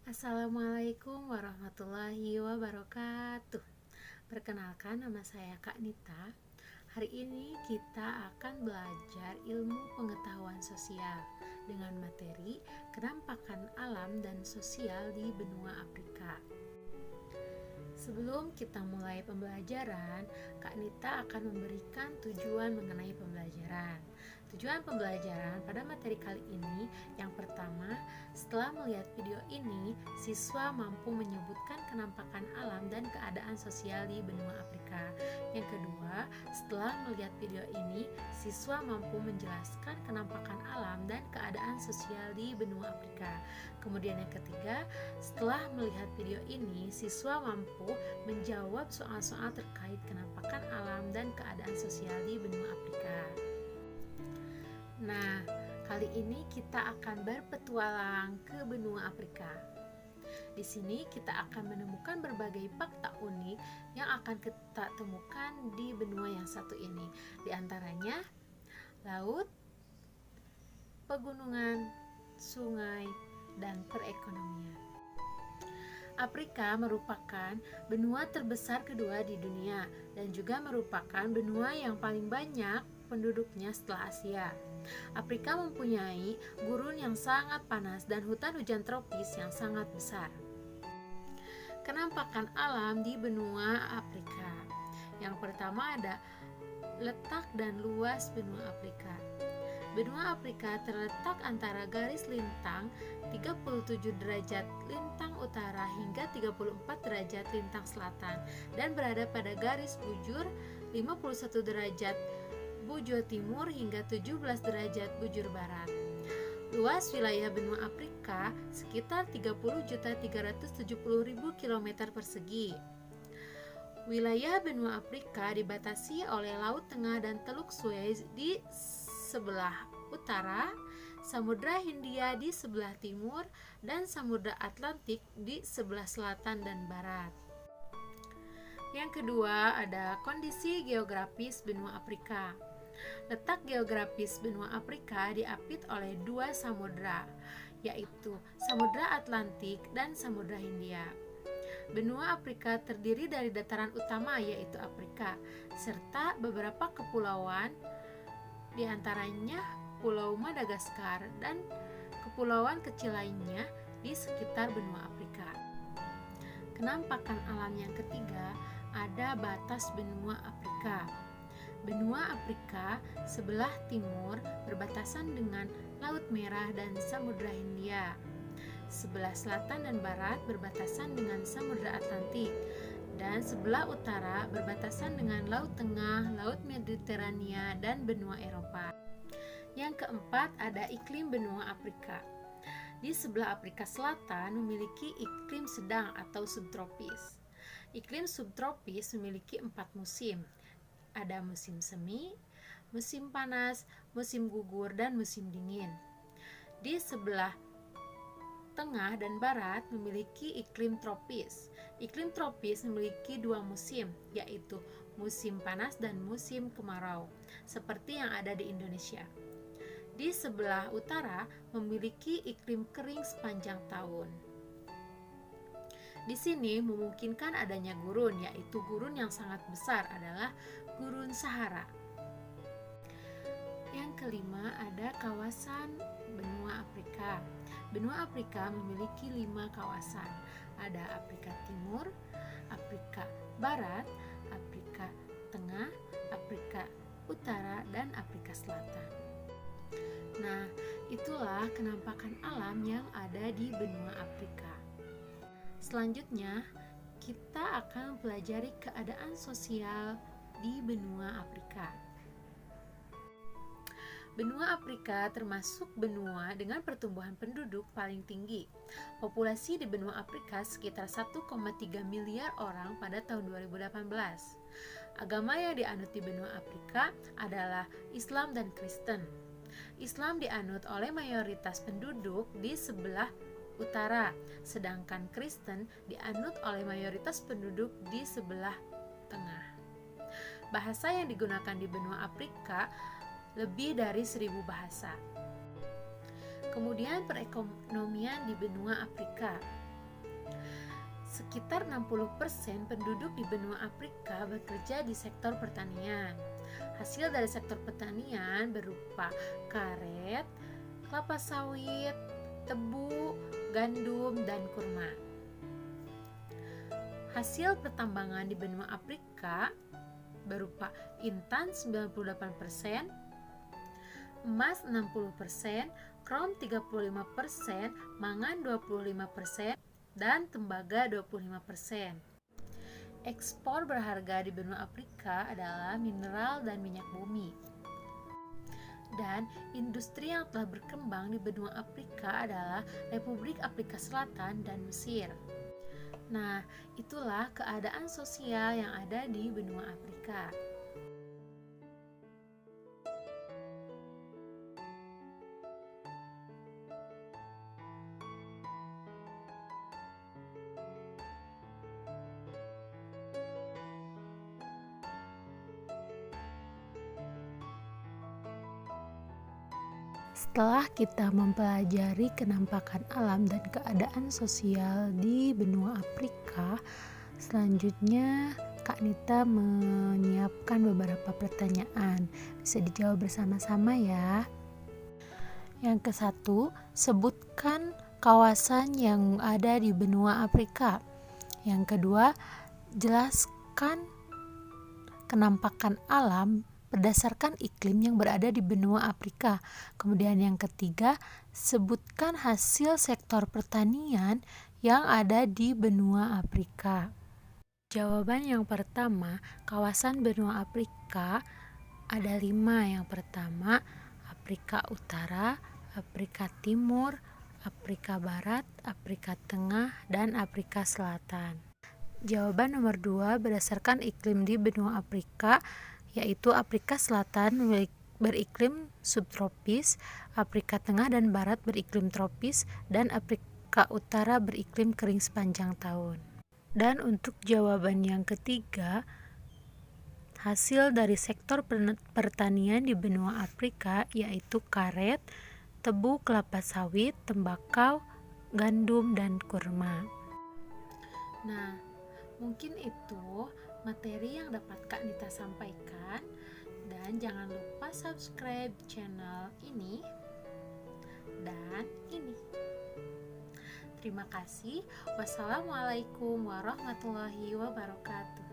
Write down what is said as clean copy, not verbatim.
Assalamualaikum warahmatullahi wabarakatuh. Perkenalkan, nama saya Kak Nita. Hari ini kita akan belajar ilmu pengetahuan sosial dengan materi kenampakan alam dan sosial di benua Afrika. Sebelum kita mulai pembelajaran, Kak Nita akan memberikan tujuan mengenai pembelajaran. Tujuan pembelajaran pada materi kali ini, yang pertama, setelah melihat video ini, siswa mampu menyebutkan kenampakan alam dan keadaan sosial di benua Afrika. Yang kedua, setelah melihat video ini, siswa mampu menjelaskan kenampakan alam dan keadaan sosial di benua Afrika. Kemudian yang ketiga, setelah melihat video ini, siswa mampu menjawab soal-soal terkait kenampakan alam dan keadaan sosial di benua Afrika. Nah, kali ini kita akan berpetualang ke benua Afrika. Di sini kita akan menemukan berbagai fakta unik yang akan kita temukan di benua yang satu ini. Di antaranya, laut, pegunungan, sungai, dan perekonomian. Afrika merupakan benua terbesar kedua di dunia dan juga merupakan benua yang paling banyak penduduknya setelah Asia. Afrika mempunyai gurun yang sangat panas dan hutan hujan tropis yang sangat besar. Kenampakan alam di benua Afrika. Yang pertama ada letak dan luas benua Afrika. Benua Afrika terletak antara garis lintang 37 derajat lintang utara hingga 34 derajat lintang selatan dan berada pada garis bujur 51 derajat bujur timur hingga 17 derajat bujur barat. Luas wilayah benua Afrika sekitar 30.370.000 km persegi. Wilayah benua Afrika dibatasi oleh Laut Tengah dan Teluk Suez di sebelah utara, Samudra Hindia di sebelah timur, dan Samudra Atlantik di sebelah selatan dan barat. Yang kedua ada kondisi geografis benua Afrika. Letak geografis benua Afrika diapit oleh dua samudra, yaitu Samudra Atlantik dan Samudra Hindia. Benua Afrika terdiri dari dataran utama yaitu Afrika, serta beberapa kepulauan, di antaranya Pulau Madagaskar dan kepulauan kecil lainnya di sekitar benua Afrika. Kenampakan alam yang ketiga ada batas benua Afrika. Benua Afrika sebelah timur berbatasan dengan Laut Merah dan Samudra Hindia. Sebelah selatan dan barat berbatasan dengan Samudra Atlantik, dan sebelah utara berbatasan dengan Laut Tengah, Laut Mediterania, dan benua Eropa. Yang keempat ada iklim benua Afrika. Di sebelah Afrika Selatan memiliki iklim sedang atau subtropis. Iklim subtropis memiliki 4 musim. Ada musim semi, musim panas, musim gugur, dan musim dingin. Di sebelah tengah dan barat memiliki iklim tropis. Iklim tropis memiliki 2 musim, yaitu musim panas dan musim kemarau, seperti yang ada di Indonesia. Di sebelah utara memiliki iklim kering sepanjang tahun. Di sini memungkinkan adanya gurun, yaitu gurun yang sangat besar adalah Gurun Sahara. Yang kelima ada kawasan benua Afrika. Benua Afrika memiliki 5 kawasan. Ada Afrika Timur, Afrika Barat, Afrika Tengah, Afrika Utara, dan Afrika Selatan. Nah, itulah kenampakan alam yang ada di benua Afrika. Selanjutnya, kita akan mempelajari keadaan sosial di benua Afrika. Benua Afrika termasuk benua dengan pertumbuhan penduduk paling tinggi. Populasi di benua Afrika sekitar 1,3 miliar orang pada tahun 2018. Agama yang dianut di benua Afrika adalah Islam dan Kristen. Islam dianut oleh mayoritas penduduk di sebelah utara, sedangkan Kristen dianut oleh mayoritas penduduk di sebelah tengah. Bahasa yang digunakan di benua Afrika lebih dari 1.000 bahasa. Kemudian perekonomian di benua Afrika. Sekitar 60% penduduk di benua Afrika bekerja di sektor pertanian. Hasil dari sektor pertanian berupa karet, kelapa sawit, tebu, gandum, dan kurma. Hasil pertambangan di benua Afrika berupa intan 98%, emas 60%, krom 35%, mangan 25%, dan tembaga 25%. Ekspor berharga di benua Afrika adalah mineral dan minyak bumi. Dan industri yang telah berkembang di benua Afrika adalah Republik Afrika Selatan dan Mesir. Nah, itulah keadaan sosial yang ada di benua Afrika. Setelah kita mempelajari kenampakan alam dan keadaan sosial di benua Afrika, selanjutnya Kak Nita menyiapkan beberapa pertanyaan. Bisa dijawab bersama-sama ya. Yang ke-1, sebutkan kawasan yang ada di benua Afrika. Yang kedua, jelaskan kenampakan alam berdasarkan iklim yang berada di benua Afrika. Kemudian yang ketiga, sebutkan hasil sektor pertanian yang ada di benua Afrika. Jawaban yang pertama, kawasan benua Afrika ada 5. Yang pertama, Afrika Utara, Afrika Timur, Afrika Barat, Afrika Tengah, dan Afrika Selatan. Jawaban nomor 2, berdasarkan iklim di benua Afrika, yaitu Afrika Selatan beriklim subtropis, Afrika Tengah dan Barat beriklim tropis, dan Afrika Utara beriklim kering sepanjang tahun. Dan untuk jawaban yang ketiga, hasil dari sektor pertanian di benua Afrika yaitu karet, tebu, kelapa sawit, tembakau, gandum, dan kurma. Nah, mungkin itu materi yang dapat Kak Nita sampaikan, dan jangan lupa subscribe channel ini dan ini. Terima kasih. Wassalamualaikum warahmatullahi wabarakatuh.